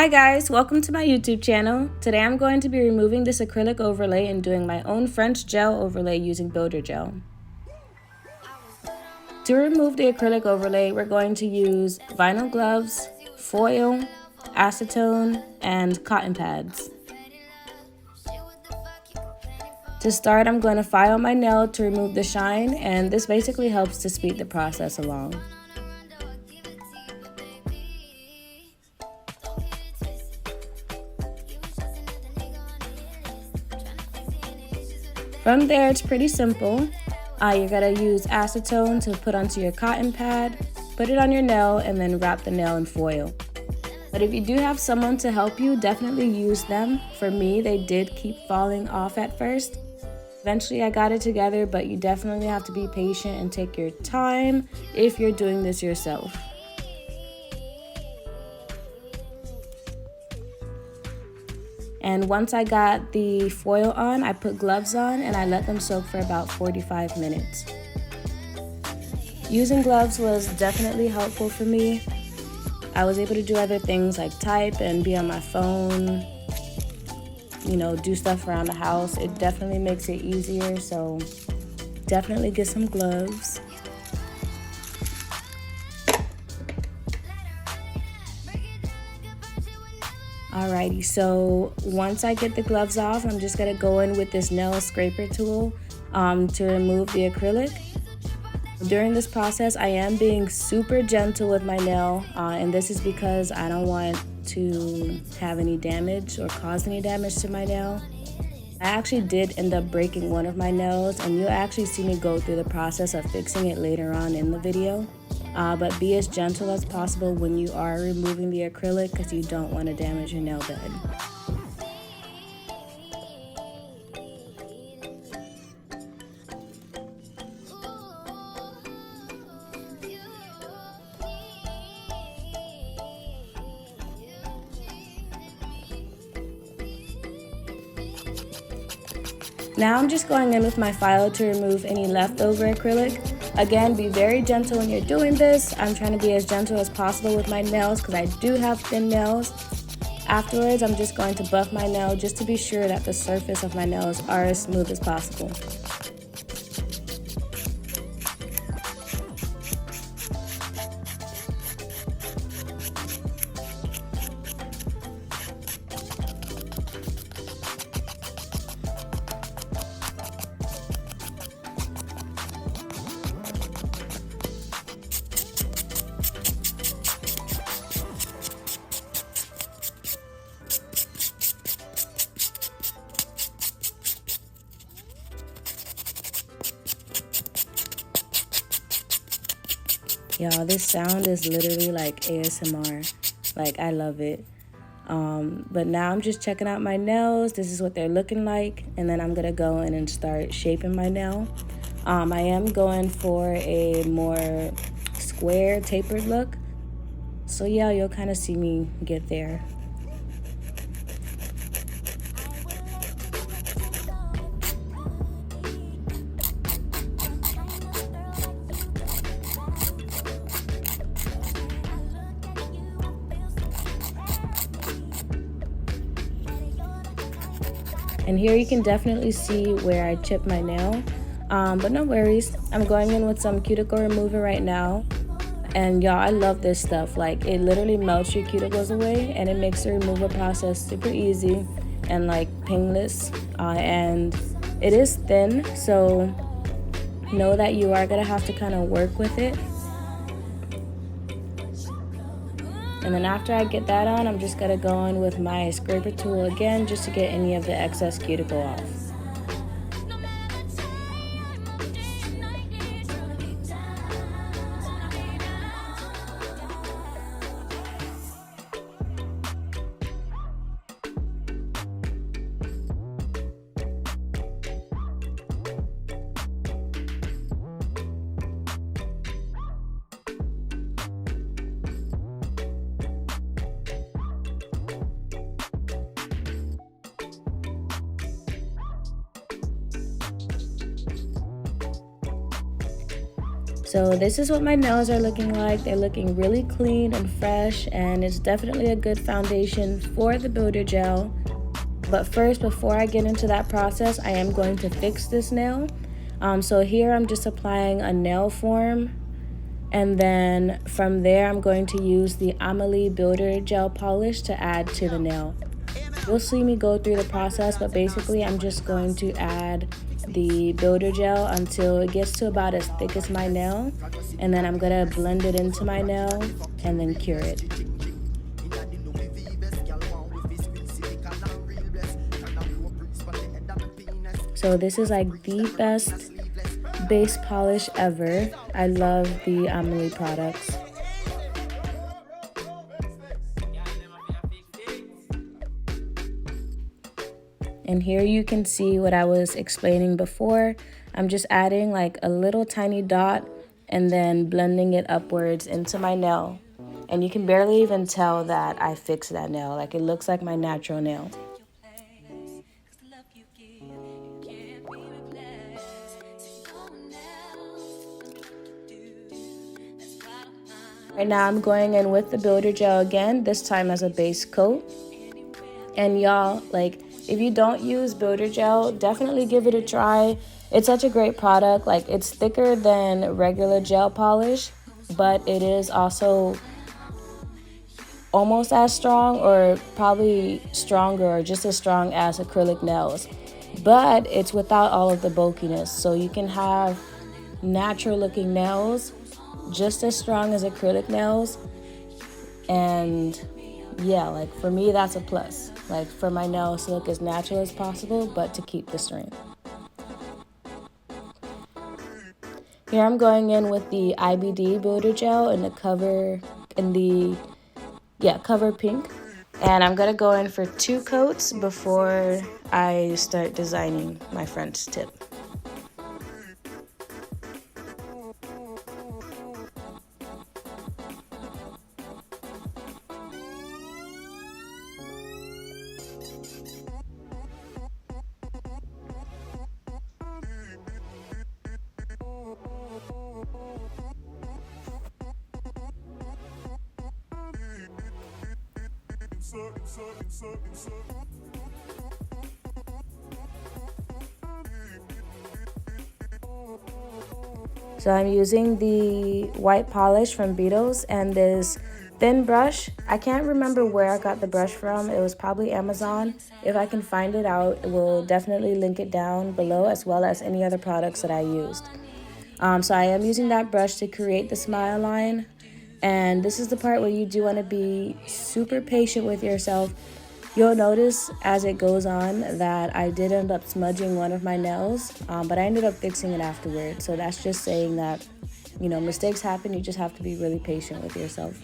Hi guys, welcome to my YouTube channel. Today I'm going to be removing this acrylic overlay and doing my own French gel overlay using builder gel. To remove the acrylic overlay, we're going to use vinyl gloves, foil, acetone, and cotton pads. To start, I'm going to file my nail to remove the shine, and this basically helps to speed the process along. From there, it's pretty simple. You're going to use acetone to put onto your cotton pad, put it on your nail, and then wrap the nail in foil. But if you do have someone to help you, definitely use them. For me, they did keep falling off at first. Eventually, I got it together, but you definitely have to be patient and take your time if you're doing this yourself. And once I got the foil on, I put gloves on and I let them soak for about 45 minutes. Using gloves was definitely helpful for me. I was able to do other things like type and be on my phone, do stuff around the house. It definitely makes it easier, so definitely get some gloves. Alrighty, so once I get the gloves off, I'm just gonna go in with this nail scraper tool to remove the acrylic. During this process, I am being super gentle with my nail, and this is because I don't want to have any damage or cause any damage to my nail. I actually did end up breaking one of my nails, and you'll actually see me go through the process of fixing it later on in the video. But be as gentle as possible when you are removing the acrylic because you don't want to damage your nail bed. Now I'm just going in with my file to remove any leftover acrylic. Again, be very gentle when you're doing this. I'm trying to be as gentle as possible with my nails because I do have thin nails. Afterwards, I'm just going to buff my nail just to be sure that the surface of my nails are as smooth as possible. Y'all, this sound is literally like ASMR. Like, I love it. But now I'm just checking out my nails. This is what they're looking like. And then I'm gonna go in and start shaping my nail. I am going for a more square, tapered look. So yeah, you'll kind of see me get there. And here you can definitely see where I chipped my nail, but no worries. I'm going in with some Cuticle Remover right now. And y'all, I love this stuff. Like, it literally melts your cuticles away and it makes the removal process super easy and like painless. And it is thin, so know that you are gonna have to kind of work with it. And then after I get that on, I'm just gonna go in with my scraper tool again just to get any of the excess cuticle off. So this is what my nails are looking like. They're looking really clean and fresh, and it's definitely a good foundation for the builder gel. But first, before I get into that process, I am going to fix this nail. So here I'm just applying a nail form, and then from there I'm going to use the Amelie builder gel polish to add to the nail. You'll see me go through the process, but basically I'm just going to add the builder gel until it gets to about as thick as my nail, and then I'm gonna blend it into my nail and then cure it. So this is like the best base polish ever. I love the Amelie products. And here you can see what I was explaining before. I'm just adding like a little tiny dot and then blending it upwards into my nail. And you can barely even tell that I fixed that nail. Like, it looks like my natural nail. Right now I'm going in with the builder gel again, this time as a base coat. And y'all, like, if you don't use builder gel, definitely give it a try. It's such a great product. Like, it's thicker than regular gel polish, but it is also almost as strong, or probably stronger, or just as strong as acrylic nails. But it's without all of the bulkiness, so you can have natural looking nails just as strong as acrylic nails. And yeah, like, for me, that's a plus. Like, for my nails to look as natural as possible, but to keep the strength. Here I'm going in with the IBD builder gel in the cover pink. And I'm gonna go in for 2 coats before I start designing my front tip. So I'm using the white polish from Beetles and this thin brush. I can't remember where I got the brush from. It was probably Amazon. If I can find it out, we'll definitely link it down below, as well as any other products that I used. So I am using that brush to create the smile line. And this is the part where you do want to be super patient with yourself. You'll notice as it goes on that I did end up smudging one of my nails, but I ended up fixing it afterward. So that's just saying that, you know, mistakes happen. You just have to be really patient with yourself.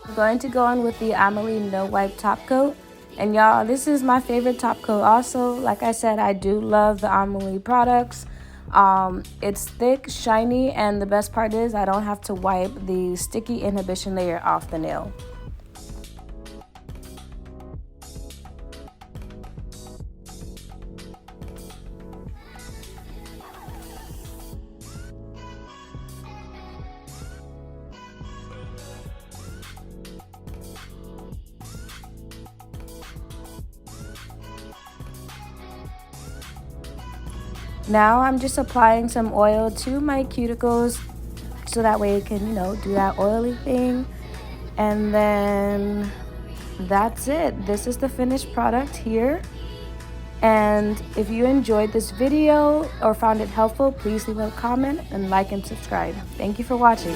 I'm going to go in with the Amelie No Wipe top coat. And y'all, this is my favorite top coat also. Like I said, I do love the Amelie products. It's thick, shiny, and the best part is I don't have to wipe the sticky inhibition layer off the nail. Now I'm just applying some oil to my cuticles so that way it can, do that oily thing. And then that's it. This is the finished product here. And if you enjoyed this video or found it helpful, please leave a comment and like and subscribe. Thank you for watching.